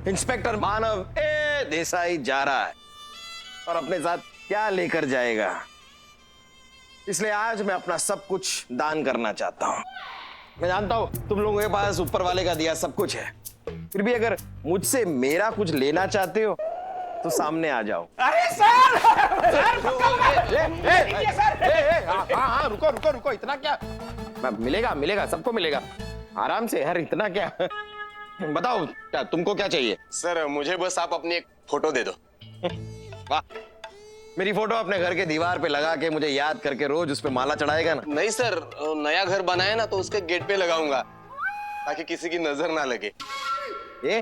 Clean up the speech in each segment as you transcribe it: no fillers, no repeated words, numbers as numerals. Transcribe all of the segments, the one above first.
Inspector मानव देसाई जा रहा है और अपने साथ क्या लेकर जाएगा, इसलिए आज मैं अपना सब कुछ दान करना चाहता हूं। मैं जानता हूं तुम लोगों के पास ऊपर वाले का दिया सब कुछ है, फिर भी अगर मुझसे मेरा कुछ लेना चाहते हो तो सामने आ जाओ। अरे सर, हाँ, रुको, इतना क्या? मिलेगा, सबको मिलेगा, आराम से यार, इतना क्या। बताओ क्या तुमको क्या चाहिए? सर मुझे बस आप अपनी एक फोटो दे दो। वाह, मेरी फोटो अपने घर के दीवार पे लगा के मुझे याद करके रोज उस पे माला चढ़ाएगा ना? नहीं सर, नया घर बनाया ना तो उसके गेट पे लगाऊंगा ताकि किसी की नजर ना लगे। ये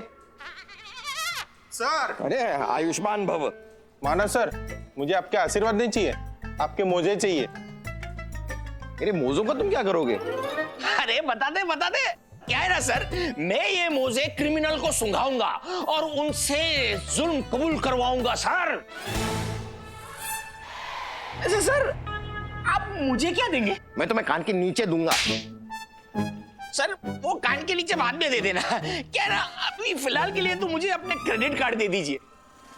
सर, अरे आयुष्मान भव। मानव सर, मुझे आपके आशीर्वाद नहीं चाहिए, आपके मोजे चाहिए। मेरे मोजों का तुम क्या करोगे? अरे बता दे, क्या है ना सर, मैं ये मोजे क्रिमिनल को सुंघाऊंगा और उनसे जुल्म कबूल करवाऊंगा सर। ऐसे सर, आप मुझे क्या देंगे? मैं तुम्हें कान के नीचे दूंगा। सर वो कान के नीचे बाद में दे देना, क्या ना अभी फिलहाल के लिए तो मुझे अपने क्रेडिट कार्ड दे दीजिए।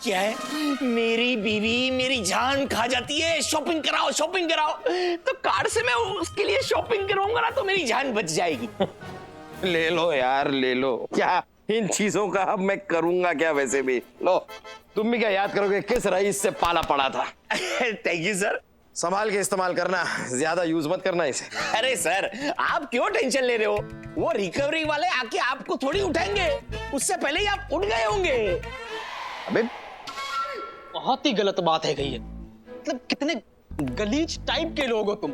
क्या है, मेरी बीवी मेरी जान खा जाती है, शॉपिंग कराओ तो कार्ड से मैं उसके लिए शॉपिंग कराऊंगा ना तो मेरी जान बच जाएगी। ले लो यार, ले लो। क्या इन चीजों का अब मैं करूंगा क्या? वैसे भी लो, तुम भी क्या याद करोगे किस रईस से पाला पड़ा था। Thank you sir. संभाल के इस्तेमाल करना, ज्यादा यूज मत करना इसे। अरे सर, आप क्यों टेंशन ले रहे हो? वो रिकवरी वाले आके आपको थोड़ी उठाएंगे, उससे पहले ही आप उठ गए होंगे। अबे बहुत ही गलत बात है कही है। मतलब कितने गलीज टाइप के लोग हो तुम।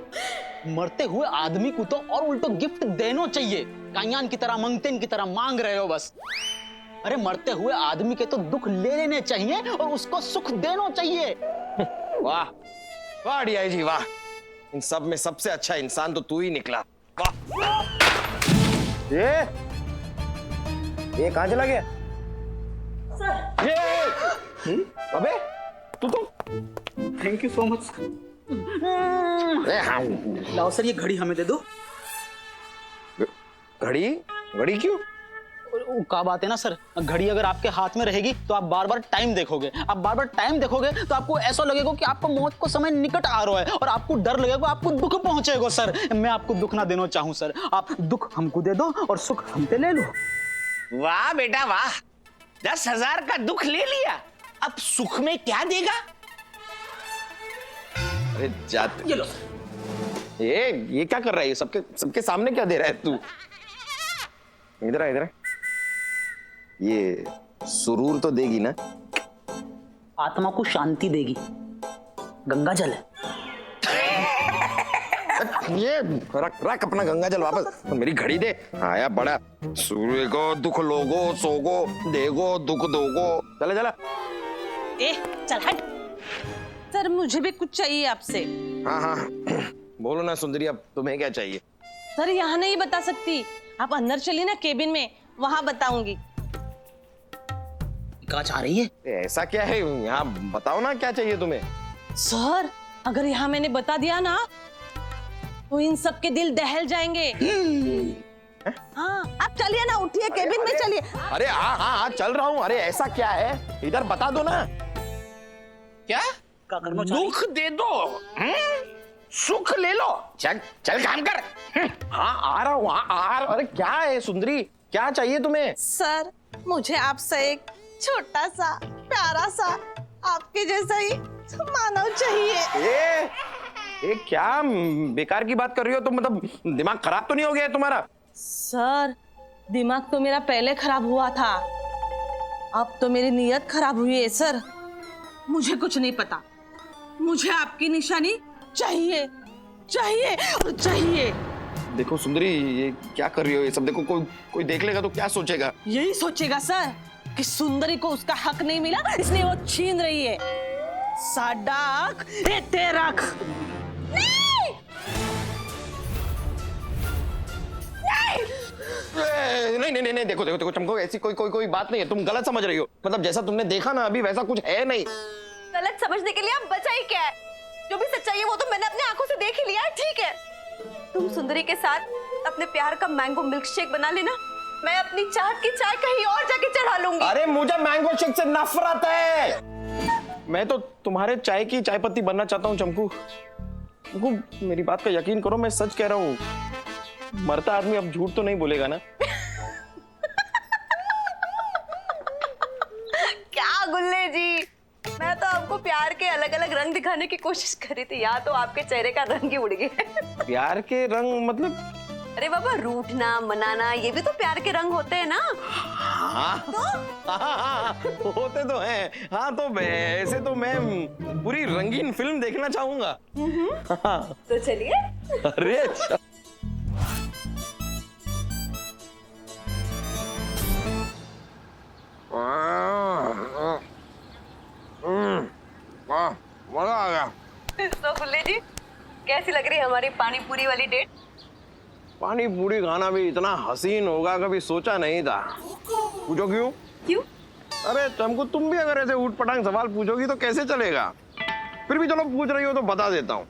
मरते हुए आदमी को तो और उल्टो गिफ्ट देना चाहिए, कायान की तरह, मंगतेन की तरह मांग रहे हो बस। अरे मरते हुए आदमी के तो दुख ले लेने चाहिए और उसको सुख देना चाहिए। वाह वाह डीआई जी वाह, इन सब में सबसे अच्छा इंसान तो तू ही निकला। वाह। ये कहां चला गया? सर। ये अबे तू तो थैंक यू सो मच। हाँ। लाओ सर, ये घड़ी हमें दे दो। घड़ी क्यों? क्या बात है ना सर, घड़ी अगर आपके हाथ में रहेगी तो आप बार बार टाइम देखोगे। आप बार बार टाइम देखोगे तो आपको ऐसा लगेगा कि आपको मौत को समय निकट आ रहा है और आपको डर लगेगा, आपको दुख पहुंचेगा। सर मैं आपको दुख ना देना चाहूं सर, आप दुख हमको दे दो और सुख हमसे ले लो। वाह बेटा वाह, 10,000 का दुख ले लिया, अब सुख में क्या देगा? अरे जात, ये लो। ये क्या कर रहा है? ये सबके सामने क्या दे रहा है तू? इधर ये सुरूर तो देगी ना? आत्मा को शांति देगी, गंगा जल है। ये रख अपना गंगा जल वापस, मेरी घड़ी दे। आया बड़ा सूर्य को दुख लोगो सोगो देगो दुख दोगो। चला चल हट। सर मुझे भी कुछ चाहिए आपसे। हाँ बोलो ना सुंदरी, अब तुम्हें क्या चाहिए? सर यहाँ नहीं बता सकती, आप अंदर चलिए ना केबिन में, वहाँ बताऊंगी। कहाँ जा रही है? ऐसा क्या है, यहाँ बताओ ना क्या चाहिए तुम्हें। सर अगर यहाँ मैंने बता दिया ना तो इन सब के दिल दहल जाएंगे। हाँ आप चलिए ना, उठिए केबिन में चलिए। अरे हाँ चल रहा हूँ। अरे ऐसा क्या है, इधर बता दो ना। क्या दुख दे दो, सुख ले लो। चल काम कर। हाँ आ रहा हूँ। अरे क्या है सुंदरी, क्या चाहिए तुम्हें? सर मुझे आपसे एक छोटा सा प्यारा सा आपके जैसा ही मानव चाहिए। ये क्या बेकार की बात कर रही हो तुम? मतलब दिमाग खराब तो नहीं हो गया है तुम्हारा? सर दिमाग तो मेरा पहले खराब हुआ था, अब तो मेरी नीयत खराब हुई है। सर मुझे कुछ नहीं पता, मुझे आपकी निशानी चाहिए और चाहिए। देखो सुंदरी, ये क्या कर रही हो ये सब? देखो कोई देख लेगा तो क्या सोचेगा? यही सोचेगा सर कि सुंदरी को उसका हक नहीं मिला इसलिए वो छीन रही है। साडा हक ये तेरा हक। नहीं देखो चमको, ऐसी कोई बात नहीं है, तुम गलत समझ रही हो। मतलब जैसा तुमने देखा ना अभी वैसा कुछ है नहीं। गलत समझने के लिए आप बचा ही क्या है? जो भी सच्चाई है वो तो मैंने अपनी आंखों से देख ही लिया है। ठीक है, तुम सुंदरी के साथ अपने प्यार का मैंगो मिल्क शेक बना लेना, मैं अपनी चाहत की चाय कहीं और जाके चढ़ा लूंगी। अरे मुझे मैंगो शेक से नफरत है। मैं तो तुम्हारे चाय की चाय पत्ती बनना चाहता हूँ चंपू। चंपू मेरी बात का यकीन करो, मैं सच कह रहा हूँ। मरता आदमी अब झूठ तो नहीं बोलेगा ना? क्या गुल्ले जी, मैं तो आपको प्यार के अलग अलग रंग दिखाने की कोशिश कर रही थी, या तो आपके चेहरे का रंग ही उड़ गया। प्यार के रंग मतलब? अरे बाबा, रूठना मनाना ये भी तो प्यार के रंग होते हैं ना। हाँ होते तो हैं। हाँ तो वैसे तो मैं पूरी रंगीन फिल्म देखना चाहूंगा। हाँ। तो चलिए। अरे अच्छा। मजा आ गया। तो गुल्ले जी, कैसी लग रही है हमारी पानी पूरी वाली डेट? पानी पूरी खाना भी इतना हसीन होगा कभी सोचा नहीं था। पूछो क्यों? क्यों? अरे तुमको, तुम भी अगर ऐसे ऊट पटांग सवाल पूछोगी तो कैसे चलेगा? फिर भी चलो पूछ रही हो तो बता देता हूँ।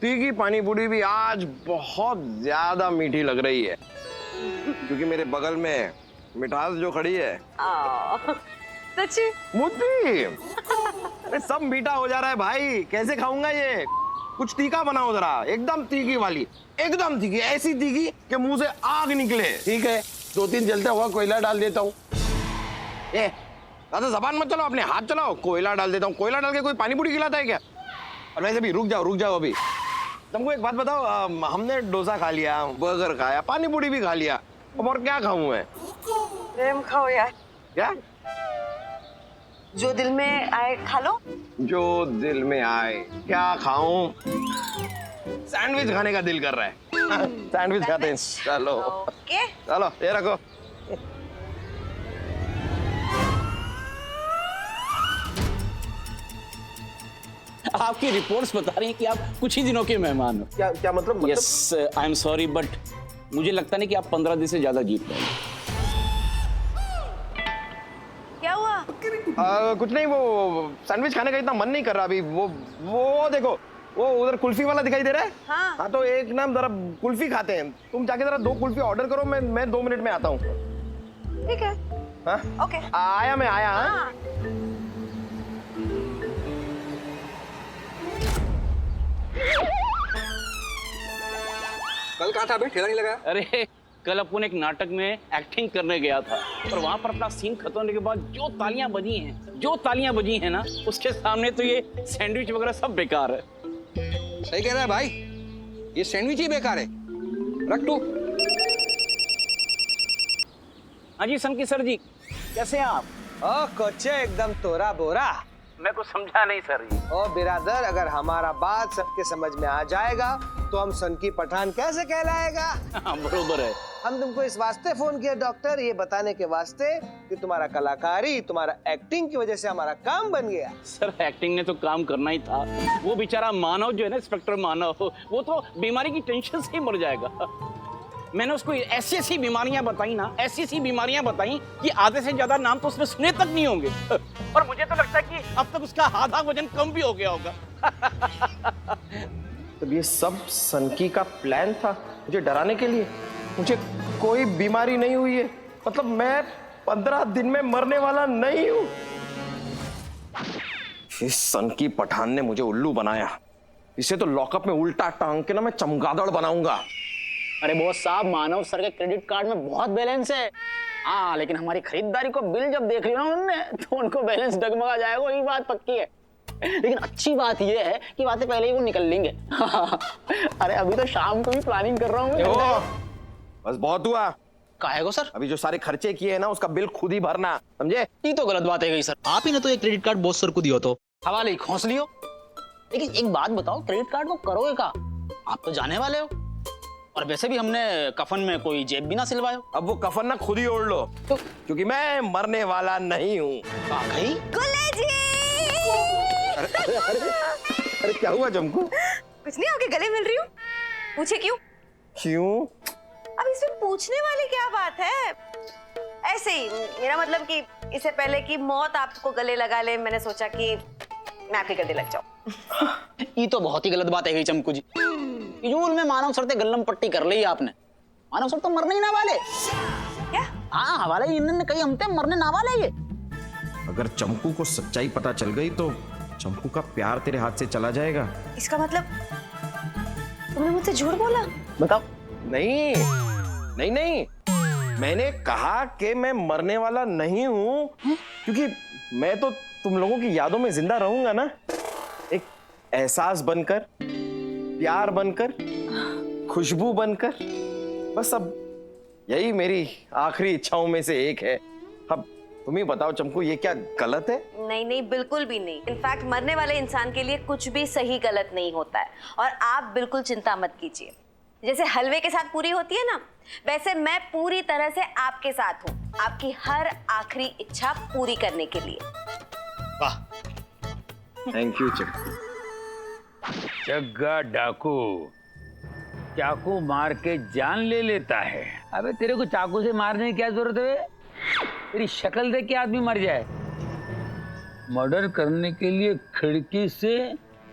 तीखी पानी पूरी भी आज बहुत ज्यादा मीठी लग रही है, क्योंकि मेरे बगल में मिठास जो खड़ी है। सच्ची? मुद्दी। अरे सब मीठा हो जा रहा है भाई, कैसे खाऊंगा ये? कुछ तीखा बनाओ जरा, एकदम तीखी वाली, एकदम तीखी, ऐसी तीखी कि मुंह से आग निकले। ठीक है, 2-3 जलता हुआ कोयला डाल देता हूँ। ए, ज्यादा जबान मत चलाओ, अपने हाथ चलाओ। कोयला डाल देता हूँ। कोयला डाल के कोई पानी पूरी खिलाता है क्या? और वैसे भी रुक जाओ अभी। तुमको एक बात बताओ, हमने डोसा खा लिया, बर्गर खाया, पानी पूरी भी खा लिया, अब और क्या खाऊं मैं? प्रेम खाओ यार। क्या? जो दिल में आए खा लो। जो दिल में आए क्या खाऊं? सैंडविच खाने का दिल कर रहा है। सैंडविच खाते हैं। चलो ओके। चलो ये रखो। आपकी रिपोर्ट्स बता रही हैं कि आप कुछ ही दिनों के मेहमान हो। क्या क्या मतलब? Yes, I am sorry, but मुझे लगता नहीं कि आप 15 दिन से ज्यादा जीत पाएंगे। क्या हुआ? कुछ नहीं, वो सैंडविच खाने का इतना मन नहीं कर रहा अभी। वो देखो, वो उधर कुल्फी वाला दिखाई दे रहा है। हाँ। तो एक ना जरा कुल्फी खाते हैं। तुम जाके जरा 2 कुल्फी ऑर्डर करो, मैं 2 मिनट में आता हूँ। ठीक है। हाँ? ओके। आया मैं आया। हाँ? हाँ। कल कहाँ था बे? ठेला नहीं लगा? अरे कल अपन एक नाटक में एक्टिंग करने गया था, और वहां पर अपना सीन खत्म होने के बाद जो तालियां बजी हैं ना, उसके सामने तो ये सैंडविच वगैरह सब बेकार है। सही कह रहा है भाई, ये सैंडविच ही बेकार है। रख तू। हाँ जी सनकी सर जी, कैसे हैं आप? कोचे एकदम तोरा बोरा। मैं कुछ समझा नहीं सर जी। ओ बिरादर, अगर हमारा बात सबके समझ में आ जाएगा तो हम सनकी पठान कैसे कहलाएगा? हाँ बरोबर है। हम तुमको इस वास्ते फोन किया डॉक्टर, ये बताने के वास्ते कि तुम्हारा कलाकारी, तुम्हारा एक्टिंग की वजह से हमारा काम बन गया। सर एक्टिंग ने तो काम करना ही था। वो बेचारा मानव जो है ना, इंस्पेक्टर मानव, वो तो बीमारी की टेंशन से ही मर जाएगा। मैंने उसको ऐसी बीमारियां बताई कि आधे से ज्यादा नाम तो उसने सुने तक नहीं होंगे। और मुझे तो लगता है कि अब तक उसका आधा वजन कम भी हो गया होगा। तो ये सब सनकी का प्लान था मुझे डराने के लिए? मुझे कोई बीमारी नहीं हुई है, मतलब मैं 15 दिन में मरने वाला नहीं हूं। इस सनकी पठान ने मुझे उल्लू बनाया। इसे तो लॉकअप में उल्टा टांग के ना मैं चमगादड़ बनाऊंगा। अरे बॉस साहब, मानव सर के क्रेडिट कार्ड में बहुत बैलेंस है। हाँ, लेकिन हमारी खरीदारी को बिल जब देख लिया ना उन्होंने, तो उनको बैलेंस डगमगा जाएगा, ये बात पक्की है। लेकिन अच्छी बात ये है कि बातें पहले ही वो निकल लेंगे। अरे अभी तो शाम को भी प्लानिंग कर रहा हूँ। बस बहुत हुआ। काहे को सर? अभी जो सारे खर्चे किए हैं ना, उसका बिल खुद ही भरना, समझे? ये तो गलत बात है गई सर। आप ही ने तो ये क्रेडिट कार्ड बॉस सर को दिया तो हवाले ही खोस लियो। लेकिन एक बात बताओ, क्रेडिट कार्ड को करोगे का? आप तो जाने वाले हो, और वैसे भी हमने कफन में कोई जेब भी ना सिलवायो। अब वो कफन ना खुद ही ओढ़ लो, तो क्योंकि मैं मरने वाला नहीं हूँ। वाकई? गुल्ले जी! अरे क्या हुआ जमकू? कुछ नहीं, आपके गले मिल रही हूँ। पूछे क्यों? क्यों? अब इसमें पूछने वाली क्या बात है? ऐसे ही, मेरा मतलब कि इससे पहले कि मौत आपको गले लगा ले, मैंने सोचा कि मैं आपके गले लग जाऊं। ये तो बहुत ही गलत बात है गई चमकू जी। फिजूल में मानव सर ते गल्लम पट्टी कर ली आपने। मानव सर तो मरने ही ना वाले। क्या? हाँ हवाले इन्होंने कही हमते मरने ना वाला ये। अगर चंपू को सच्चाई पता चल गई तो चंपू का प्यार तेरे हाथ से चला जाएगा। इसका मतलब तुमने मुझसे झूठ बोला? बताओ। नहीं नहीं नहीं, मैंने कहा कि मैं मरने वाला नहीं हूं, क्योंकि मैं तो तुम लोगों की यादों में जिंदा रहूंगा ना, एक एहसास बनकर, प्यार बनकर, खुशबू बनकर। बस अब यही मेरी आखिरी इच्छाओं में से एक है। अब तुम ही बताओ चंपू, ये क्या गलत है? नहीं नहीं, बिल्कुल भी नहीं। इनफैक्ट मरने वाले इंसान के लिए कुछ भी सही गलत नहीं होता है, और आप बिल्कुल चिंता मत कीजिए। जैसे हलवे के साथ पूरी होती है ना, वैसे मैं पूरी तरह से आपके साथ हूँ, आपकी हर आखिरी इच्छा पूरी करने के लिए। वाह, थैंक यू चंपू। जग्गा डाकू चाकू मार के जान ले लेता है। अबे तेरे को चाकू से मारने की क्या जरूरत है? तेरी शक्ल देख के आदमी मर जाए। मर्डर करने के लिए खिड़की से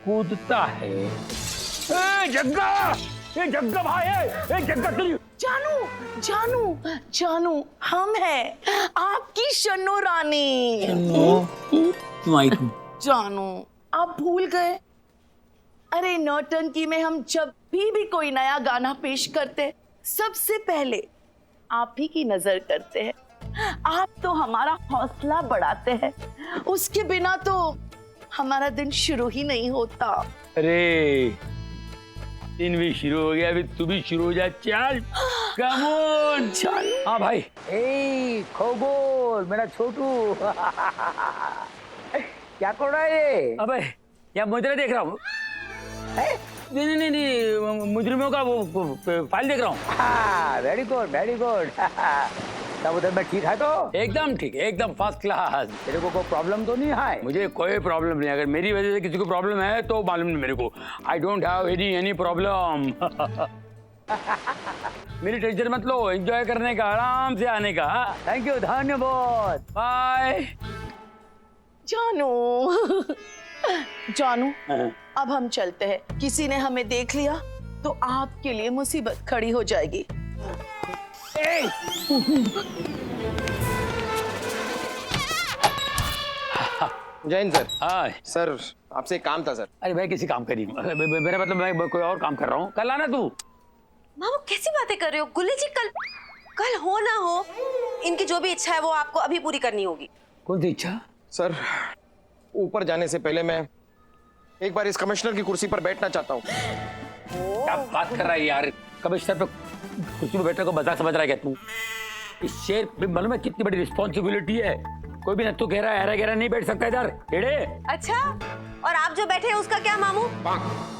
कूदता है। ए जग्गा, ये जग्गा भाई है, ये जग्गा तेरी। जानू जानू जानू, हम हैं आपकी शन्नो रानी। जानू आप भूल गए? अरे नौटंकी में हम जब भी कोई नया गाना पेश करते, सबसे पहले आप ही की नजर करते हैं। आप तो हमारा हौसला बढ़ाते हैं, उसके बिना तो हमारा दिन शुरू ही नहीं होता। अरे दिन भी शुरू हो गया, अभी तू भी शुरू हो जा। चल कम ऑन। हाँ भाई। ए खगोल मेरा छोटू क्या कर रहा है ये? अबे या मुद्रा देख रहा हूँ। नहीं नहीं नहीं नहीं, मुजरिमों का वो फाइल देख रहा हूँ। Very good very good. तब उधर मैं ठीक है तो? एकदम ठीक, एकदम फर्स्ट क्लास। तेरे को कोई प्रॉब्लम तो नहीं है? मुझे कोई प्रॉब्लम नहीं। अगर मेरी वजह से किसी को प्रॉब्लम है तो मालूम नहीं मेरे को। I don't have any problem. मेरी टेंशन मत लो, एंजॉय करने का, आराम से आने का। थैंक यू, धन्यवाद, बाय। जानू जानू, अब हम चलते हैं। किसी ने हमें देख लिया तो आपके लिए मुसीबत खड़ी हो जाएगी। जैन सर। हाँ सर, आपसे एक काम था सर। अरे भाई किसी काम करी, मेरा मतलब मैं कोई और काम कर रहा हूँ। कल आना तू। मामू कैसी बातें कर रहे हो? गुल्ली जी कल कल हो ना हो, इनकी जो भी इच्छा है वो आपको अभी पूरी करनी होगी। कौन सी इच्छा? सर, ऊपर जाने से पहले मैं एक बार इस कमिश्नर की कुर्सी पर बैठना चाहता हूँ। क्या बात कर रहा है यार? कमिश्नर पे कुर्सी पे बैठने को मजाक समझ रहा है क्या तू? इस शेर पे मालूम है कितनी बड़ी रिस्पॉन्सिबिलिटी है। कोई भी नत्थु कह रहा है ऐरा गहरा नहीं बैठ सकता इधर। टेढ़े। अच्छा, और आप जो बैठे हैं उसका क्या मामू?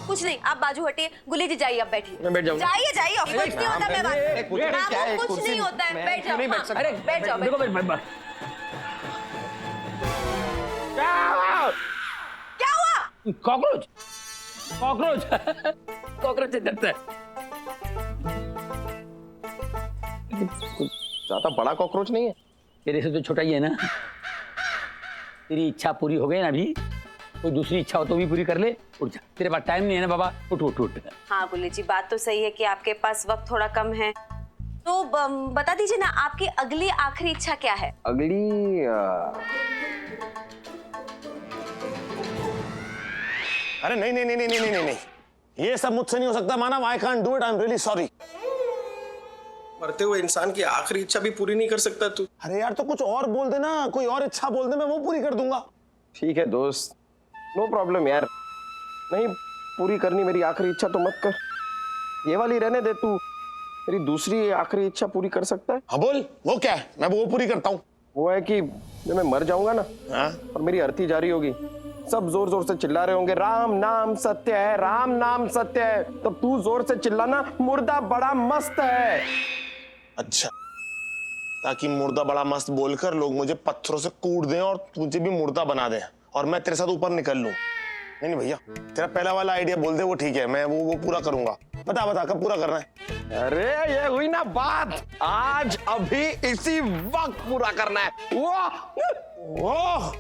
कुछ नहीं, आप बाजू हटिए। गुल्ली जी जाइए, आप बैठिए। मैं बैठ जाऊंगा। जाइए जाइए, कुछ नहीं होता। मैं मामू कुछ नहीं होता है, बैठ जाओ। अरे बैठ जाओ। देखो क्या हुआ? कॉकरोच कॉकरोच कॉकरोच से डरता है। ज्यादा बड़ा कॉकरोच नहीं है? तेरे से तो छोटा ही है ना। तेरी इच्छा पूरी हो गई ना, अभी कोई दूसरी इच्छा हो तो भी पूरी कर ले। उठ जा, तेरे पास टाइम नहीं है ना बाबा। उठ उठ उठ। हाँ गुल्ली जी, बात तो सही है कि आपके पास वक्त थोड़ा कम है, तो बता दीजिए ना आपकी अगली आखिरी इच्छा क्या है? अगली अरे नहीं नहीं नहीं नहीं नहीं नहीं नहीं, ये सब मुझसे नहीं हो सकता Manav. I can't do it, I am really sorry. मरते हुए इंसान की आखिरी इच्छा भी पूरी नहीं कर सकता तू? अरे यार तो कुछ और बोल देना, कोई और इच्छा बोल दे, मैं वो पूरी कर दूंगा। ठीक है दोस्त, नो प्रॉब्लम यार। नहीं पूरी करनी मेरी आखिरी इच्छा तो मत कर, ये वाली रहने दे। तू मेरी दूसरी आखिरी इच्छा पूरी कर सकता है? हाँ बोल, वो क्या है? मैं वो पूरी करता हूँ। वो है कि जब मैं मर जाऊंगा ना, हाँ? और मेरी अर्थी जारी होगी, सब जोर जोर से चिल्ला रहे होंगे राम नाम सत्य है, राम नाम सत्य है, तब तू जोर से चिल्लाना मुर्दा बड़ा मस्त है। अच्छा, ताकि मुर्दा बड़ा मस्त बोलकर लोग मुझे पत्थरों से कूट दें और तुझे भी मुर्दा बना दें और मैं तेरे साथ ऊपर निकल लूं। नहीं नहीं भैया, तेरा पहला वाला आइडिया बोल दे, वो ठीक है, मैं वो पूरा करूंगा। बता बता कब पूरा करना है? अरे ये हुई ना बात, आज अभी इसी वक्त पूरा करना है। वाह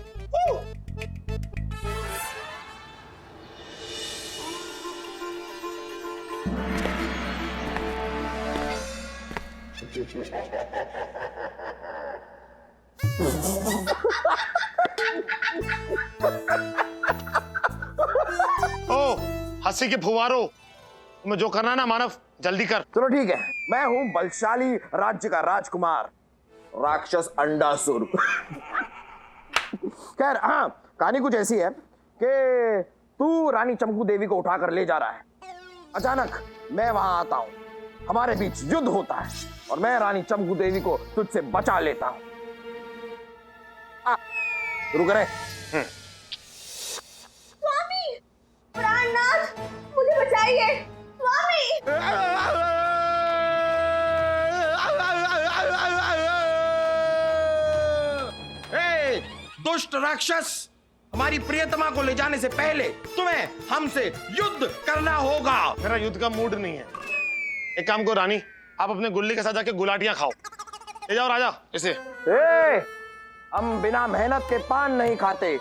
ओ हंसी के फुवारो, तुम्हें जो करना है ना मानव, जल्दी कर। चलो ठीक है, मैं हूं बलशाली राज्य का राजकुमार राक्षस अंडासुर। खैर हाँ, कहानी कुछ ऐसी है कि तू रानी चंपू देवी को उठाकर ले जा रहा है। अचानक मैं वहां आता हूं, हमारे बीच युद्ध होता है और मैं रानी चंपू देवी को तुझसे बचा लेता हूं। शुरू करें। स्वामी, प्राणनाथ, मुझे बचाइए स्वामी। ए, दुष्ट राक्षस, हमारी प्रियतमा को ले जाने से पहले तुम्हें हमसे युद्ध करना होगा। मेरा युद्ध का मूड नहीं है। एक काम करो रानी, आप अपने गुल्ली के साथ जाके गुलाटियां खाओ। ले जाओ राजा इसे। हम बिना मेहनत के पान नहीं खाते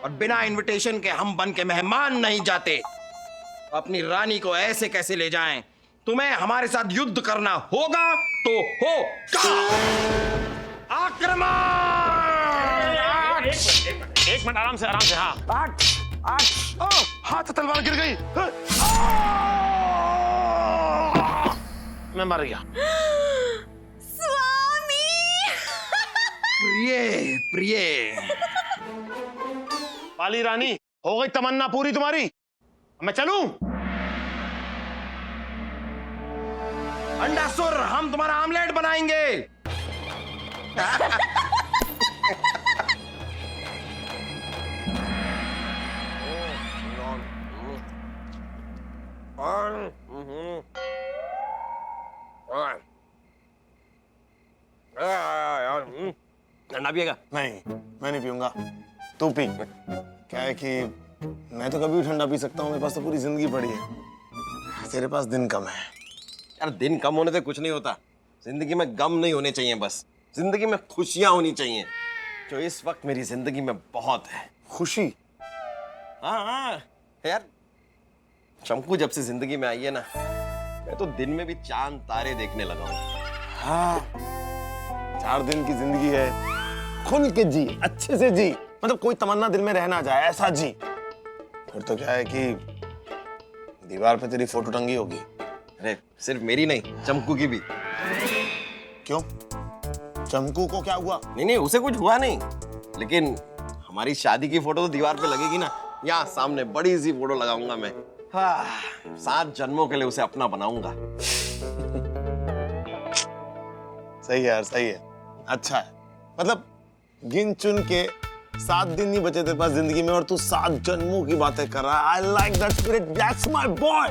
और बिना इनविटेशन के हम बन के मेहमान नहीं जाते। अपनी रानी को ऐसे कैसे ले जाएं? तुम्हें हमारे साथ युद्ध करना होगा तो होगा। आक्रमण! एक मिनट आराम से हाँ। हाथ तलवार गिर गई। मैं मर गया। स्वामी। प्रिय प्रिय, पाली रानी, हो गई तमन्ना पूरी तुम्हारी? मैं चलूं? अंडासुर, हम तुम्हारा आमलेट बनाएंगे। ठंडा पिएगा? नहीं, मैं नहीं पीऊंगा, तू पी। क्या है कि मैं तो कभी भी ठंडा पी सकता हूँ, मेरे पास तो पूरी जिंदगी पड़ी है। तेरे पास दिन कम है। यार दिन कम होने से कुछ नहीं होता। जिंदगी में गम नहीं होने चाहिए, बस जिंदगी में खुशियां होनी चाहिए, जो इस वक्त मेरी जिंदगी में बहुत है। खुशी? हाँ यार, चंपू जब से जिंदगी में आई है ना, मैं तो दिन में भी चांद तारे देखने लगा हूँ। हाँ, 4 दिन की जिंदगी है, खुल के जी, अच्छे से जी, मतलब कोई तमन्ना दिल में रह ना जाए, ऐसा जी। फिर तो क्या है कि दीवार पे तेरी फोटो टंगी होगी। अरे सिर्फ मेरी नहीं, चंपू की भी। क्यों? चंपू को क्या हुआ? नहीं, उसे कुछ हुआ नहीं, लेकिन हमारी शादी की फोटो तो दीवार पे लगेगी ना। यहाँ सामने बड़ी सी फोटो लगाऊंगा मैं। हाँ, 7 जन्मों के लिए उसे अपना बनाऊंगा। सही है यार, सही है, अच्छा है। मतलब गिन चुन के 7 दिन नहीं बचे तेरे पास जिंदगी में और तू 7 जन्मों की बातें कर रहा है। I like that spirit, that's my boy।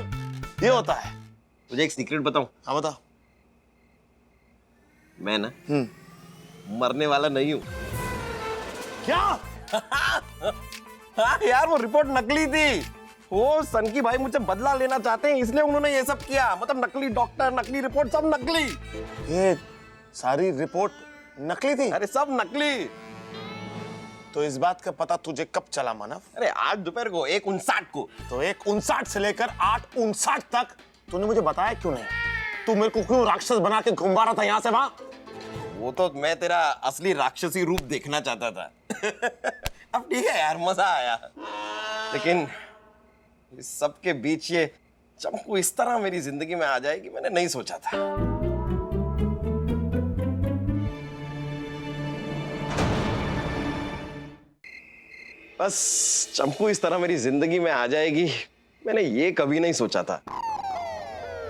ये होता है। तुझे एक सीक्रेट बताऊं? हाँ बता। मैं ना मरने वाला नहीं हूं। क्या? हाँ यार, वो रिपोर्ट नकली थी। वो सनकी भाई मुझसे बदला लेना चाहते हैं, इसलिए उन्होंने ये सब किया। मतलब नकली डॉक्टर, नकली रिपोर्ट, सब नकली। ये सारी रिपोर्ट नकली थी? अरे सब नकली। तो इस बात का पता तुझे कब चला मानव? अरे आज दोपहर को 1:59 को। तो 1:59 से लेकर 8:59 तक तूने मुझे बताया क्यों नहीं? तू मेरे को क्यों राक्षस बना के घुमा रहा था यहाँ से वहां? वो तो मैं तेरा असली राक्षसी रूप देखना चाहता था। अब ठीक है यार, मजा आया। लेकिन इस सब के बीच ये चंपू इस तरह मेरी जिंदगी में आ जाएगी, मैंने नहीं सोचा था। बस चंपू इस तरह मेरी जिंदगी में आ जाएगी, मैंने ये कभी नहीं सोचा था।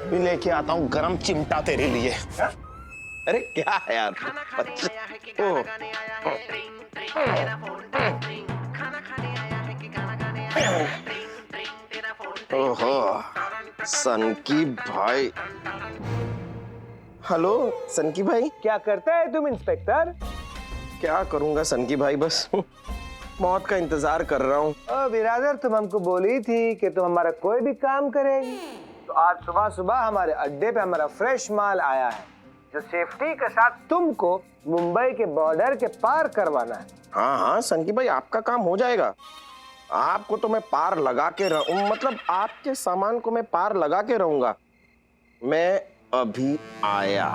भी लेके आता हूँ गरम चिमटा तेरे लिए। अरे क्या है यार, ओहो, सनकी भाई। हेलो सनकी भाई। क्या करता है तुम इंस्पेक्टर? क्या करूंगा सनकी भाई, बस मौत का इंतजार कर रहा हूँ। ओ बिरादर, तुम हमको बोली थी कि तुम हमारा कोई भी काम करेगी। तो आज सुबह सुबह हमारे अड्डे पे हमारा फ्रेश माल आया है, जो सेफ्टी के साथ तुमको मुंबई के बॉर्डर के पार करवाना है। हाँ सनकी भाई, आपका काम हो जाएगा। आपको तो मैं पार लगा के मतलब आपके सामान को मैं पार लगा के रहूंगा। मैं अभी आया।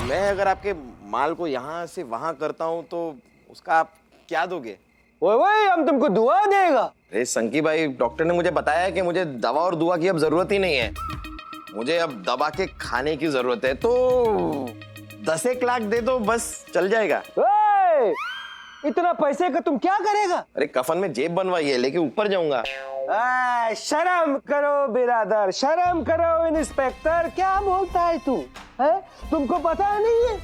मैं अगर आपके माल को यहाँ से वहां करता हूँ तो उसका आप क्या दोगे? वही हम तुमको दुआ देगा। अरे संकी भाई, डॉक्टर ने मुझे बताया कि मुझे दवा और दुआ की अब जरूरत ही नहीं है, मुझे अब दबा के खाने की जरूरत है। तो 10 लाख दे दो, बस चल जाएगा। ओए, इतना पैसे का तुम क्या करेगा? अरे कफन में जेब बनवाई है, लेके ऊपर जाऊंगा। शर्म करो बिरादर, शर्म करो इंस्पेक्टर, क्या बोलता है तू? है तुमको पता नहीं है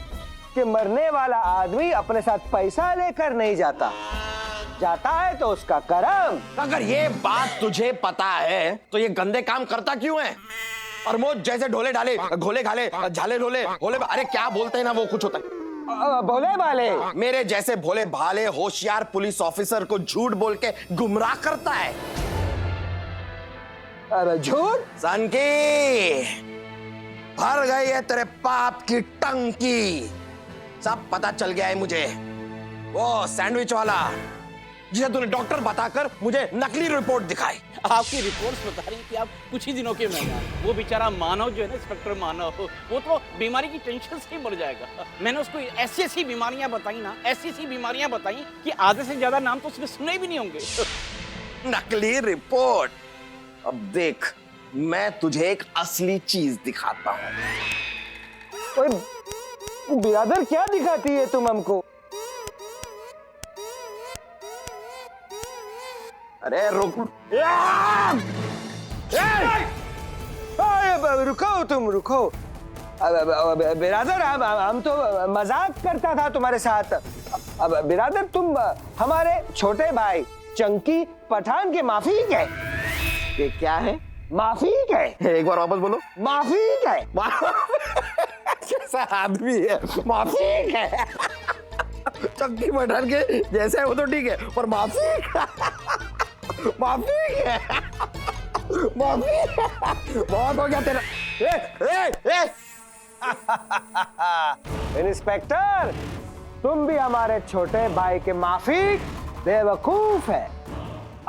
कि मरने वाला आदमी अपने साथ पैसा लेकर नहीं जाता, जाता है तो उसका कर्म। अगर ये बात तुझे पता है तो ये गंदे काम करता क्यों है? प्रमोद जैसे ढोले ढाले, घोले घाले, झाले ढोले, होले, अरे क्या बोलते हैं ना, वो कुछ होता है। भोले भाले, मेरे जैसे भोले भाले होशियार पुलिस ऑफिसर को झूठ बोल के गुमराह करता है। अरे झूठ? सनकी, भर गई है तेरे पाप की टंकी, सब पता चल गया है मुझे। वो सैंडविच वाला जिसे तूने डॉक्टर बताकर मुझे नकली रिपोर्ट दिखाई। आपकी रिपोर्ट्स बता रही कि आप कुछ ही दिनों के मेहमान। वो बेचारा मानव जो है ना, इंस्पेक्टर मानव, वो तो बीमारी की टेंशन से ही मर जाएगा। मैंने उसको ऐसी बीमारियां बताई ना, ऐसी बीमारियां बताई कि आधे से ज्यादा नाम तो उसने सुने भी नहीं होंगे। नकली रिपोर्ट? अब देख, मैं तुझे एक असली चीज दिखाता हूं। बिरादर क्या दिखाती है तुम हमको? अरे रुक, रुको तुम रुको। बिरादर हम तो मजाक करता था तुम्हारे साथ। अब बिरादर तुम हमारे छोटे भाई चंकी पठान के माफिक है। ये क्या है? माफिक है। एक बार वापस बोलो। माफिक है। कैसा आदमी है? माफिक है। चंकी पठान के जैसे है वो तो ठीक है, पर माफिक माफिक है, माफिक बहुत हो गया तेरा। इंस्पेक्टर, तुम भी हमारे छोटे भाई के माफिक बेवकूफ है।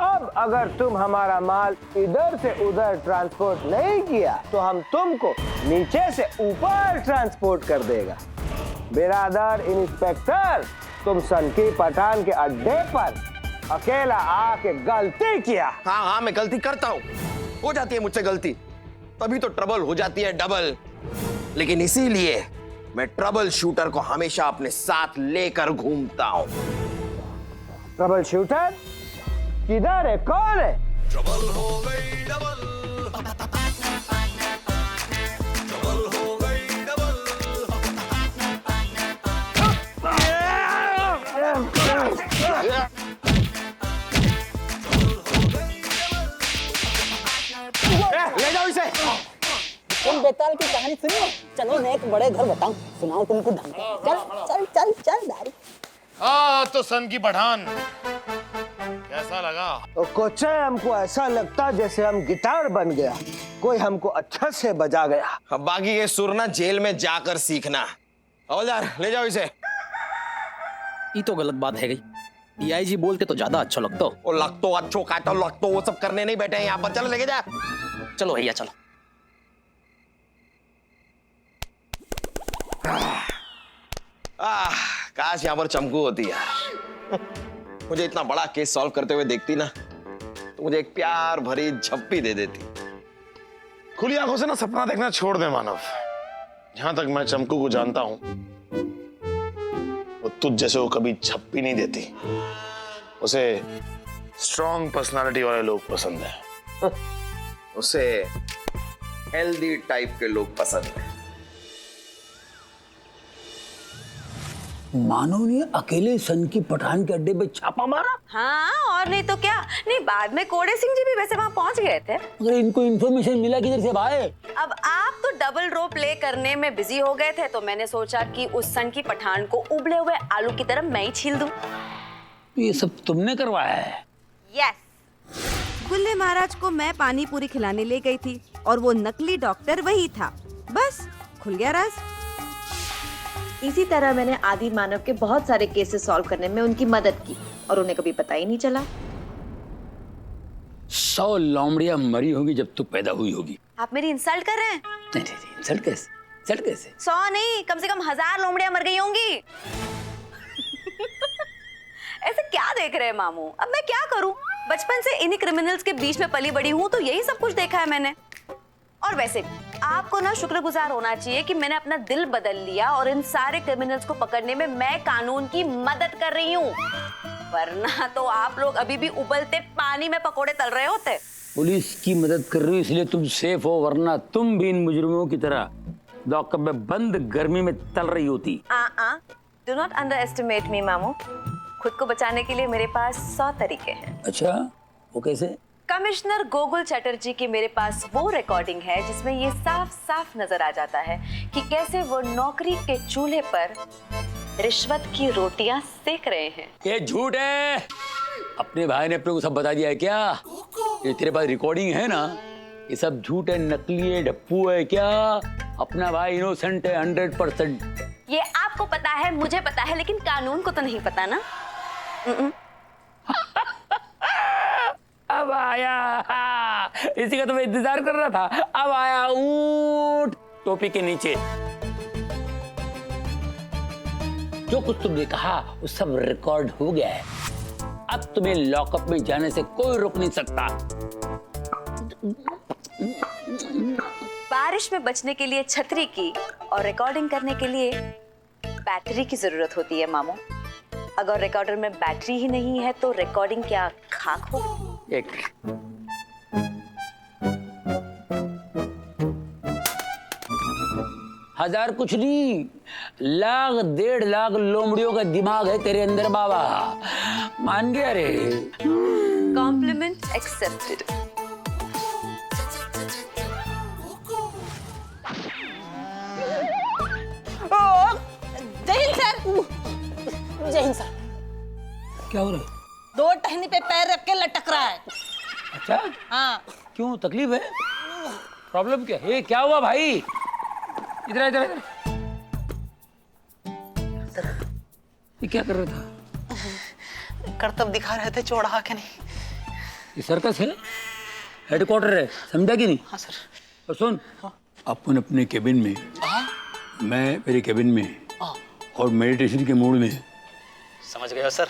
अब अगर तुम हमारा माल इधर से उधर ट्रांसपोर्ट नहीं किया तो हम तुमको नीचे से ऊपर ट्रांसपोर्ट कर देगा। बिरादर इंस्पेक्टर, तुम सनकी पठान के अड्डे पर अकेला आके गलती किया। हाँ, मैं गलती करता हूँ, हो जाती है मुझसे गलती, तभी तो ट्रबल हो जाती है डबल। लेकिन इसीलिए मैं ट्रबल शूटर को हमेशा अपने साथ लेकर घूमता हूँ। ट्रबल शूटर किधर है? कौन है? ट्रबल हो गई डबल, ट्रबल हो गई डबल। ले जाओ इसे। तुम बेताल की कहानी सुनियो, चलो मैं एक बड़े घर बताऊं, सुनाओ तुमको ढंग से। चल चल चल चल दारू। तो सन की पठान कैसा लगा? कोचे हमको ऐसा लगता जैसे हम गिटार बन गया, कोई हमको अच्छा से बजा गया। अब बाकी ये सुर ना जेल में जाकर सीखना। हवलदार ले जाओ इसे। ये तो गलत बात है गई, डीआईजी बोलते तो ज्यादा अच्छा लगता। वो लगतो अच्छो काटो लगतो वो सब करने नहीं बैठे हैं यहाँ पर। चलो लेके जा। चलो भैया चलो। काश यहाँ पर चमकू होती यार। मुझे इतना बड़ा केस सॉल्व करते हुए देखती ना तो मुझे एक प्यार भरी झप्पी दे देती। खुली आंखों से ना सपना देखना छोड़ दे मानव। जहां तक मैं चमकू को जानता हूं, वो तुझ जैसे को कभी झप्पी नहीं देती। उसे स्ट्रॉन्ग पर्सनालिटी वाले लोग पसंद है। उसे हेल्दी टाइप के लोग पसंद है। मानव ने अकेले सन की पठान के अड्डे पे छापा मारा। हाँ, और नहीं तो क्या। नहीं, बाद में कोड़े सिंह जी भी वैसे वहां पहुंच गए थे। अगर इनको इन्फॉर्मेशन मिला किधर से भाई? अब आप तो डबल रो प्ले करने में बिजी हो गए थे, तो मैंने सोचा कि उस सन की पठान को उबले हुए आलू की तरह मैं ही छील दूं। ये सब तुमने करवाया है? यस। गुल्ले महाराज को मैं पानी पूरी खिलाने ले गई थी और वो नकली डॉक्टर वही था। बस खुल गया राज। इसी तरह मैंने आदि मानव के बहुत सारे केसेस सॉल्व करने में उनकी मदद की और उन्हें कभी पता ही नहीं चला। 100 लोमड़ियां मरी होगी जब तू पैदा हुई होगी। आप मेरी इंसल्ट कर रहे हैं? नहीं, इंसल्ट कैसे? चल कैसे? 100 नहीं, कम से कम 1000 लोमड़ियां मर गई होंगी। ऐसे क्या देख रहे हैं मामू? अब मैं क्या करूं? बचपन से इन्हीं क्रिमिनल्स के बीच में पली बड़ी हूं, तो यही सब कुछ देखा है मैंने। और वैसे आपको ना शुक्रगुजार होना चाहिए कि मैंने अपना दिल बदल लिया और इन सारे क्रिमिनल्स को पकड़ने में मैं कानून की मदद कर रही हूँ, वरना तो आप लोग अभी भी उबलते पानी में पकोड़े तल रहे होते। पुलिस की मदद कर रही हो इसलिए तुम सेफ हो, वरना तुम भी इन मुजरिमों की तरह लॉकअप में बंद गर्मी में तल रही होती। डू नॉट अंडर एस्टिमेट मी मामू। खुद को बचाने के लिए मेरे पास 100 तरीके हैं। अच्छा, वो कैसे? कमिश्नर गोकुल चटर्जी की मेरे पास वो रिकॉर्डिंग है जिसमें ये साफ साफ नजर आ जाता है कि कैसे वो नौकरी के चूल्हे पर रिश्वत की रोटियां सेक रहे हैं। ये झूठ है। अपने भाई ने अपने को सब बता दिया है क्या? ये तेरे पास रिकॉर्डिंग है ना, ये सब झूठ है, नकली है, डप्पू है क्या? अपना भाई इनोसेंट है 100%। ये आपको पता है, मुझे पता है, लेकिन कानून को तो नहीं पता ना। अब आया, इसी का तो मैं इंतजार कर रहा था। अब आया ऊंट टोपी के नीचे। जो कुछ तुमने कहा वो सब रिकॉर्ड हो गया है। अब तुम्हें लॉकअप में जाने से कोई रोक नहीं सकता। बारिश में बचने के लिए छतरी की और रिकॉर्डिंग करने के लिए बैटरी की जरूरत होती है मामू। अगर रिकॉर्डर में बैटरी ही नहीं है तो रिकॉर्डिंग क्या खाक हो? एक 1000 कुछ नहीं, 1 1.5 लाख लोमड़ियों का दिमाग है तेरे अंदर बाबा। मान गया रे? Compliment accepted. जय हिंद सर। जय हिंद सर। क्या हो रहा है? 2 टहनी पे पैर रख के लटक रहा है। अच्छा, हाँ। क्यों, तकलीफ है? प्रॉब्लम क्या है? क्या हुआ भाई? इधर इधर इधर। ये क्या कर रहा था? करतब दिखा रहे थे, चौड़ा के नहीं। ये सर्कस है, हेडक्वार्टर है, समझा कि नहीं? हाँ सर। और सुन, अपन अपने केबिन में, मैं मेरे केबिन में और मेडिटेशन के मूड में। समझ गए सर,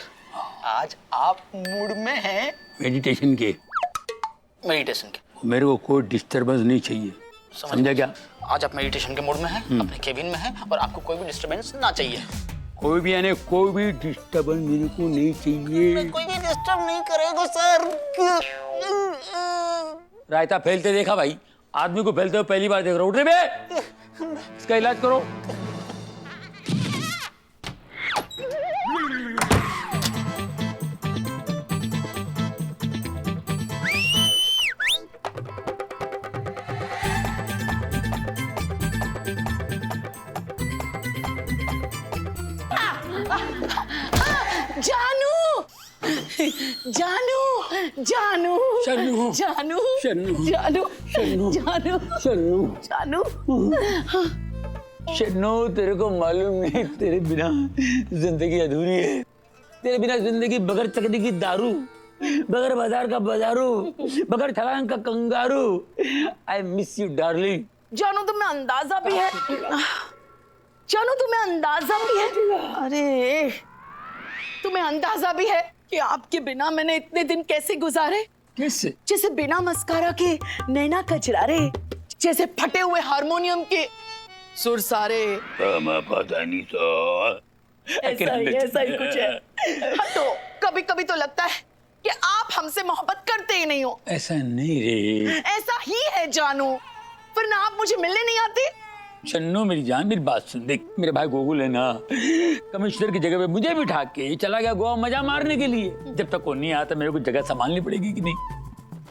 आज आप मूड में हैं मेडिटेशन के। मेडिटेशन के। मेरे को कोई डिस्टरबेंस नहीं चाहिए, समझा क्या? आज आप मेडिटेशन के मूड में हैं, अपने केबिन में हैं और आपको कोई भी डिस्टरबेंस ना चाहिए। कोई भी यानी कोई भी डिस्टर्बेंस मेरे को नहीं चाहिए। कोई भी डिस्टर्ब नहीं करेगा सर। रायता फैलते देखा भाई, आदमी को फैलते हुए पहली बार देख रहा हूँ। उठ रे बे, इसका इलाज करो। जानू, जानू, जानू, शन्नू, जानू, शन्नू, जानू, शन्नू, जानू, शन्नू, जानू। शन्नू, तेरे को मालूम नहीं, तेरे बिना जिंदगी अधूरी है। तेरे बिना जिंदगी बगैर चकनी की दारू, बगैर बाजार का बाजारू, बगैर ठगान का kangaroo. I miss you darling. जानू तुम्हें अंदाजा भी है, जानू तुम्हें अंदाजा भी है, अरे तुम्हें अंदाजा भी है कि आपके बिना मैंने इतने दिन कैसे गुजारे? कैसे? जैसे बिना मस्कारा के नैना कचरारे, जैसे फटे हुए हारमोनियम के सुर सारे। पता नहीं तो ऐसा ही कुछ है। हाँ, तो कभी कभी तो लगता है कि आप हमसे मोहब्बत करते ही नहीं हो। ऐसा नहीं रे, ऐसा ही है जानू, वरना आप मुझे मिलने नहीं आते। चन्नू मेरी जान, मेरी बात सुन। देख, मेरे भाई गोकुल है ना, कमिश्नर की जगह पे मुझे बिठा के चला गया गोवा मजा मारने के लिए। जब तक वो नहीं आता मेरे को जगह संभालनी पड़ेगी कि नहीं,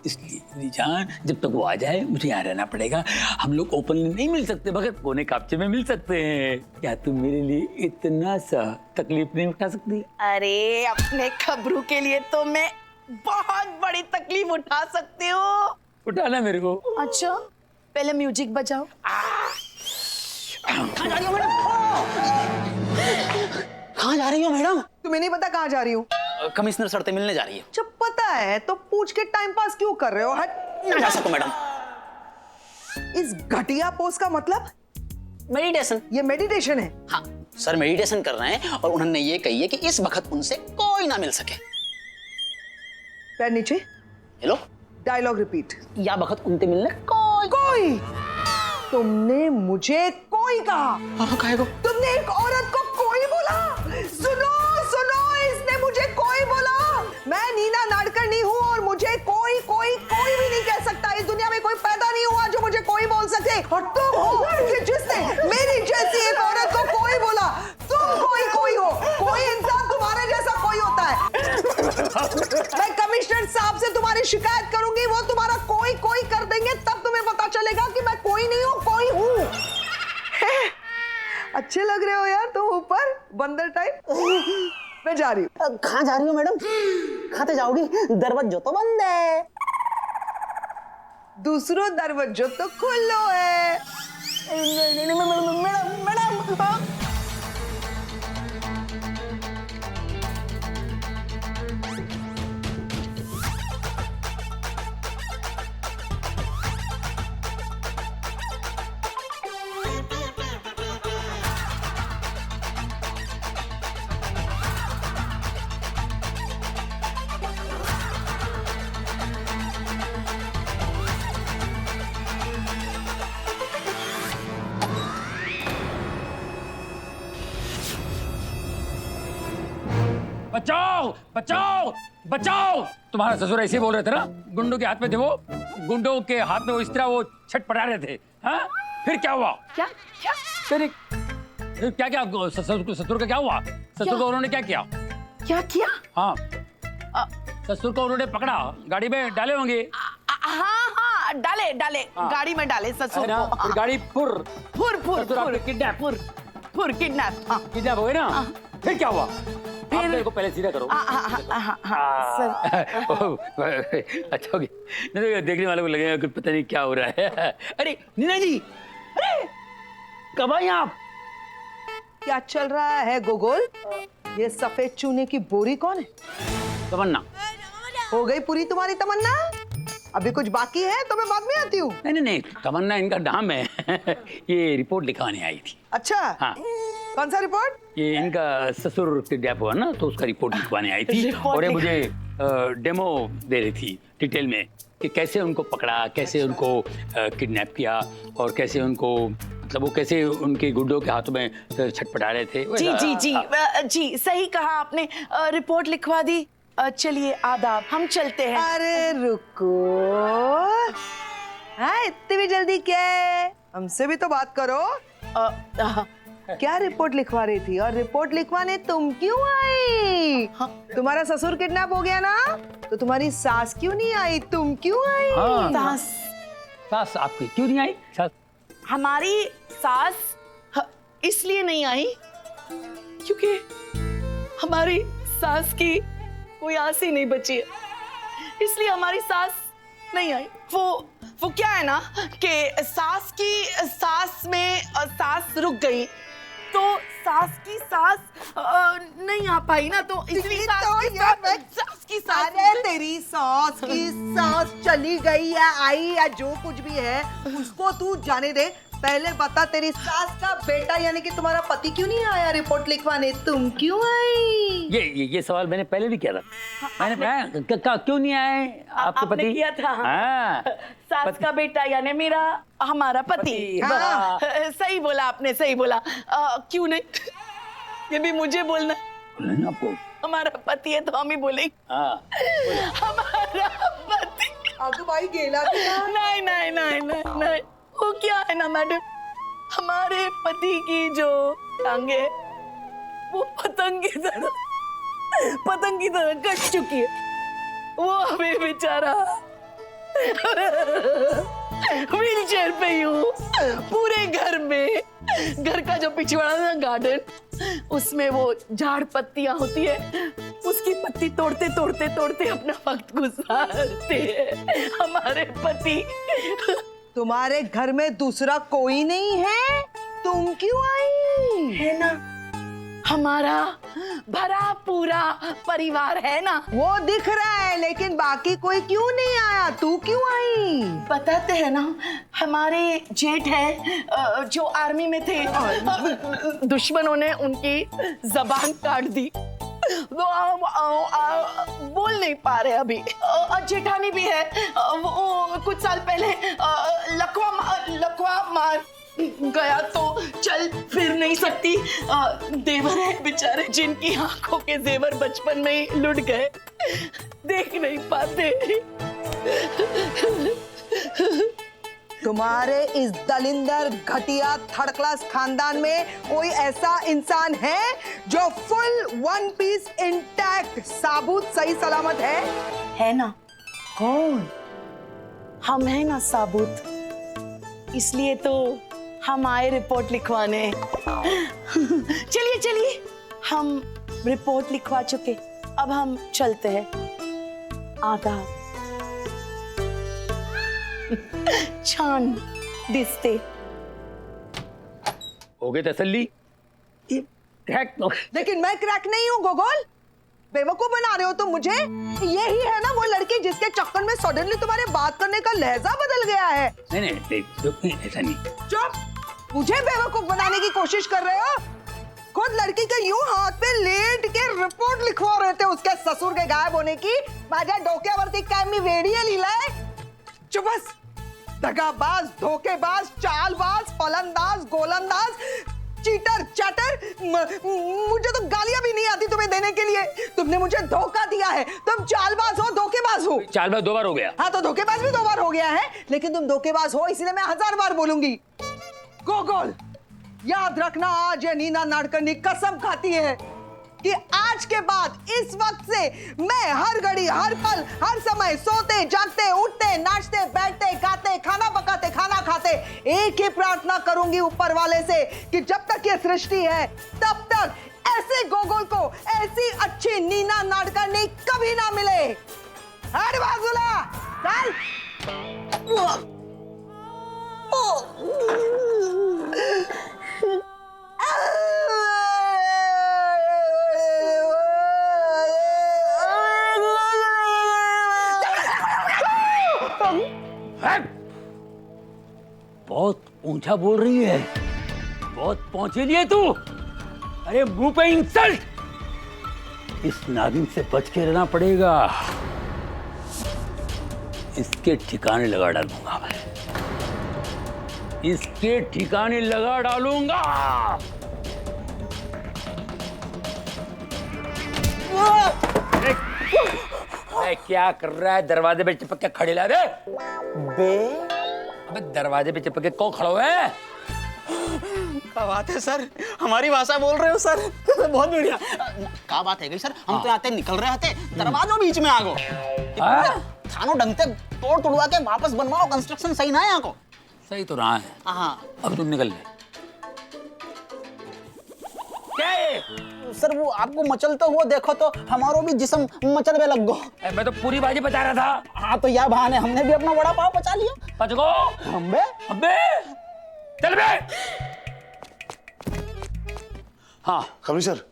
इसलिए मेरी जान जब तक वो आ जाए मुझे यहाँ रहना पड़ेगा। हम लोग ओपनली नहीं मिल सकते, मगर कोने कापचे में मिल सकते हैं। क्या तुम मेरे लिए इतना सा तकलीफ नहीं उठा सकती? अरे अपने खबरों के लिए तो मैं बहुत बड़ी तकलीफ उठा सकती हूँ। उठाना मेरे को। अच्छा, पहले म्यूजिक बजाओ। कहाँ जा रही हो मैडम? कहाँ जा रही हो मैडम? तुम्हें नहीं पता कहाँ जा रही हूँ? कमिश्नर सर से मिलने जा रही है। जब पता है तो पूछ के टाइम पास क्यों कर रहे हो? हट। ना जा सको मैडम। इस घटिया पोस्ट का मतलब मेडिटेशन। ये मेडिटेशन है? हाँ सर, मेडिटेशन कर रहे हैं और उन्होंने ये कही है कि इस वक्त उनसे कोई ना मिल सके। पैर नीचे। Hello, dialogue repeat. या वक्त उनसे मिलने कोई। तुमने मुझे कोई कहा? कहेगा तुमने एक औरत को कोई बोला? सुनो सुनो, इसने मुझे कोई बोला। मैं नीना नाडकर नहीं हूँ और मुझे कोई कोई कोई भी नहीं कह सकता। इस दुनिया में कोई पैदा नहीं हुआ जो मुझे कोई बोल सके। और तुम हो कि जिसने मेरी जैसी एक औरत को कोई बोला। तुम कोई हो। कोई इंसान तुम्हारे जैसा कोई होता है। मैं कमिश्नर साहब से तुम्हारी शिकायत करूंगी, वो तुम्हारा कोई कोई कर देंगे, तब तुम्हें पता चलेगा कि मैं कोई नहीं हूँ, कोई हूँ। अच्छे लग रहे हो यार तुम ऊपर, बंदर टाइप। मैं जा रही हूँ। कहाँ जा रही हो मैडम? खाते जाओगी? दरवाजा तो बंद है। दूसरो दरवाजा तो खुलो है। मैडम बचाओ बचाओ बचाओ! तुम्हारा ससुर ऐसे बोल रहे थे ना, गुंडों के हाथ में थे वो, गुंडों के हाथ में वो इस तरह वो छटपटा रहे थे। हाँ, फिर क्या हुआ? क्या क्या फिर क्या क्या ससुर का क्या हुआ? ससुर को उन्होंने क्या किया? क्या किया? हाँ, ससुर को उन्होंने पकड़ा, गाड़ी में डाले होंगे। हाँ डाले गाड़ी में डाले ससुर को। फिर गाड़ी फुर किडनैप हो गए ना। फिर क्या हुआ? आप मेरे को पहले सीधा करो। अच्छा हो गया, नहीं देखने वालों को लगेगा कुछ पता नहीं क्या हो रहा है। अरे नीना जी, अरे कब आए आप? क्या चल रहा है गोगोल? ये सफेद चूने की बोरी कौन है? तमन्ना। हो गई पूरी तुम्हारी तमन्ना? अभी कुछ बाकी है तो मैं बाद में आती हूँ। नहीं, तमन्ना इनका नाम है। ये रिपोर्ट लिखवाने आई थी। अच्छा, हाँ। कौन सा रिपोर्ट? ये इनका ससुर किडनैप हुआ ना, तो उसका रिपोर्ट लिखवाने आई थी। और ये मुझे डेमो दे रही थी डिटेल में कि कैसे उनको पकड़ा, कैसे उनको किडनैप किया और कैसे उनको, मतलब वो कैसे उनके गुंडों के हाथों में छटपटा रहे थे। जी सही कहा आपने। रिपोर्ट लिखवा दी। चलिए आदाब, हम चलते हैं। अरे रुको, हाँ इतनी भी जल्दी क्या है? हमसे भी तो बात करो। क्या रिपोर्ट लिखवा रही थी और रिपोर्ट लिखवाने तुम क्यों आई? तुम्हारा ससुर किडनैप हो गया ना, तो तुम्हारी सास क्यों नहीं आई? तुम क्यों आई? सास आपकी क्यों नहीं आई? सास हमारी सास इसलिए नहीं आई क्योंकि हमारी सास की कोई आस ही नहीं बची है, इसलिए हमारी सास नहीं आई। वो क्या है ना कि सास में सास रुक गई, तो सास की सास नहीं आ पाई ना, तो इसलिए सास की सास। अरे तेरी सास की सास चली गई या आई या जो कुछ भी है उसको तू जाने दे। पहले बता, तेरी सास का बेटा यानी कि तुम्हारा पति क्यों नहीं आया रिपोर्ट लिखवाने? तुम क्यों आई? ये सवाल मैंने पहले भी किया था। मैंने क्यों नहीं आए आपके आपने पति? किया था। हाँ, सास का बेटा यानी हमारा पति। हाँ। सही बोला आपने, सही बोला। क्यों नहीं, ये भी मुझे बोलना। आपको हमारा पति है तो हम ही बोलेंगे। हमारा पति। आगू भाई गेला नहीं, वो क्या है ना मैडम, हमारे पति की जो टांगे वो पतंग की तरह कट चुकी है। वो अभी बेचारा व्हीलचेयर पे ही हूँ। पूरे घर का जो पीछे वाला गार्डन, उसमें वो झाड़ पत्तियां होती है, उसकी पत्ती तोड़ते अपना वक्त गुजारते हैं हमारे पति। तुम्हारे घर में दूसरा कोई नहीं है, तुम क्यों आई? है ना, हमारा भरा पूरा परिवार है ना। वो दिख रहा है, लेकिन बाकी कोई क्यों नहीं आया? तू क्यों आई? बताते हैं ना, हमारे जेठ है जो आर्मी में थे, दुश्मनों ने उनकी जबान काट दी, वो बोल नहीं पा रहे अभी। जेठानी भी है, वो कुछ साल पहले लकवा मार गया तो चल फिर नहीं सकती। देवर है बेचारे, जिनकी आंखों के जेवर बचपन में ही लुट गए, देख नहीं पाते। तुम्हारे इस दलिंदर घटिया थर्ड क्लास खानदान में कोई ऐसा इंसान है जो फुल वन पीस इंटैक्ट साबुत सही सलामत है ना? कौन? हम है ना साबुत, इसलिए तो हम आए रिपोर्ट लिखवाने। चलिए चलिए, हम रिपोर्ट लिखवा चुके, अब हम चलते हैं। आदाब। छान दिसते। हो गई तसल्ली? क्रैक तो लेकिन मैं क्रैक नहीं हूँ गोगोल, बेवकूफ बना रहे हो तुम मुझे। यही है ना वो लड़की जिसके चक्कर में सडनली तुम्हारे बात करने का लहजा बदल गया है। नहीं ऐसा नहीं। चुप, मुझे बेवकूफ बनाने की कोशिश कर रहे हो? खुद लड़की के यूं हाथ पे लेट के रिपोर्ट लिखवा रहे थे उसके ससुर के गायब होने की। माझ्या डोक्यावरती काय मी वेडीए लिहिलंय? चुप बस। दगाबाज, धोखेबाज, चालबाज, फलंदाज, गोलंदाज, चीटर, चैटर, मुझे तो गालियां भी नहीं आती तुम्हें देने के लिए। तुमने मुझे धोखा दिया है। तुम चालबाज हो, धोखेबाज हो। चालबाज 2 बार हो गया। हाँ तो धोखेबाज भी 2 बार हो गया है, लेकिन तुम धोखेबाज हो इसलिए मैं 1000 बार बोलूंगी। गोगोल, याद रखना, आज ये नीना नाडकर्णी कसम खाती है कि आज के बाद इस वक्त से मैं हर घड़ी, हर पल, हर समय सोते, जागते, उठते, नाचते, बैठते, गाते, खाना पकाते, खाना खाते एक ही प्रार्थना करूंगी ऊपर वाले से कि जब तक ये सृष्टि है तब तक ऐसे गोगोल को ऐसी अच्छी नीना नाडकर्णी कभी ना मिले। हट बाजूला, चल। बहुत ऊंचा बोल रही है, बहुत पहुंचेली है तू। अरे मुंह पे इंसल्ट। इस नागिन से बच के रहना पड़ेगा, इसके ठिकाने लगा डालूंगा मैं, इसके ठिकाने लगा डालूंगा। क्या कर रहा है? दरवाजे पे चिपक के खड़े ला रे बे। अबे दरवाजे पे चिपक के कौन खड़ा हुआ है? क्या बात है सर, हमारी भाषा बोल रहे हो सर? बहुत बढ़िया। क्या बात है गई सर, हम तो आते निकल रहे थे, दरवाजों बीच में आ गो। थानो डंगते तोड़ तोड़वा के वापस बनवाओ, कंस्ट्रक्शन सही ना है यहाँ को। सही तो रहा है। हाँ अब तुम निकल ले। क्या है? सर वो आपको मचलते हुए देखो तो हमारो भी जिस्म मचलने लग गो। मैं तो पूरी बाजी बता रहा था। हाँ तो यह बहाने हमने भी अपना वड़ा पाव बचा लिया। बच गो। अबे अबे चल बे। हाँ कभी सर,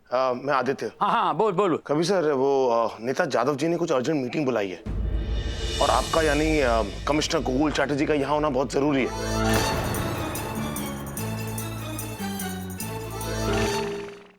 मैं आदित्य। हाँ बोल बोल। कभी सर, वो नेता जादव जी ने कुछ अर्जेंट मीटिंग बुलाई है और आपका यानी कमिश्नर गोकुल चैटर्जी का यहाँ होना बहुत जरूरी है।